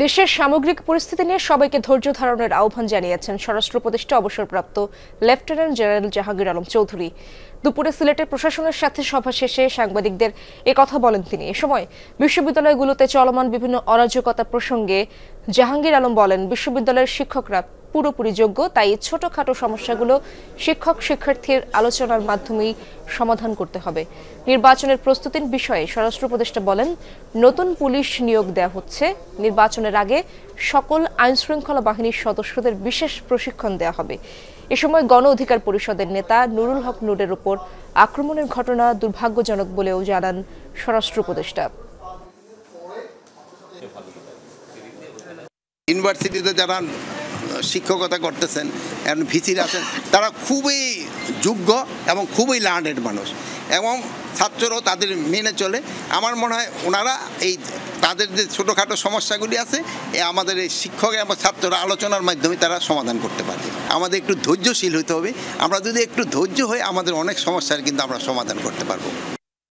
দেশের সামগ্রিক পরিস্থিতি নিয়ে সবাইকে ধৈর্য ধারণের আহ্বান জানিয়েছেন স্বরাষ্ট্র উপদেষ্টা অবসরপ্রাপ্ত লেফটেন্যান্ট জেনারেল জাহাঙ্গীর আলম চৌধুরী। দুপুরে সিলেটের প্রশাসনের সাথে সভা শেষে সাংবাদিকদের কথা বলেন তিনি। এ সময় বিশ্ববিদ্যালয়গুলোতে চলমান বিভিন্ন অরাজকতা প্রসঙ্গে জাহাঙ্গীর আলম বলেন, বিশ্ববিদ্যালয়ের শিক্ষকরা পুরোপুরি যোগ্য, তাই ছোটখাটো সমস্যাগুলো শিক্ষক শিক্ষার্থীর আলোচনার মাধ্যমেই সমাধান করতে হবে। নির্বাচনের প্রস্তুতির বিষয়ে স্বরাষ্ট্র উপদেষ্টা বলেন, নতুন পুলিশ নিয়োগ দেওয়া হচ্ছে। নির্বাচনের আগে সকল আইনশৃঙ্খলা বাহিনীর সদস্যদের বিশেষ প্রশিক্ষণ দেওয়া হবে। এ সময় গণ অধিকার পরিষদের নেতা নুরুল হক নুরের উপর আক্রমণের ঘটনা দুর্ভাগ্যজনক বলেও জানান স্বরাষ্ট্র উপদেষ্টা। ইউনিভার্সিটিতে যারা শিক্ষকতা করতেছেন এবং ভিসির আছেন, তারা খুবই যোগ্য এবং খুবই লার্নেড মানুষ এবং ছাত্ররাও তাদের মেনে চলে। আমার মনে হয় ওনারা তাদের যে ছোটোখাটো সমস্যাগুলি আছে আমাদের এই শিক্ষক এবং ছাত্ররা আলোচনার মাধ্যমে তারা সমাধান করতে পারবে। আমাদের একটু ধৈর্যশীল হতে হবে। আমরা যদি একটু ধৈর্য হই, আমাদের অনেক সমস্যার কিন্তু আমরা সমাধান করতে পারবো।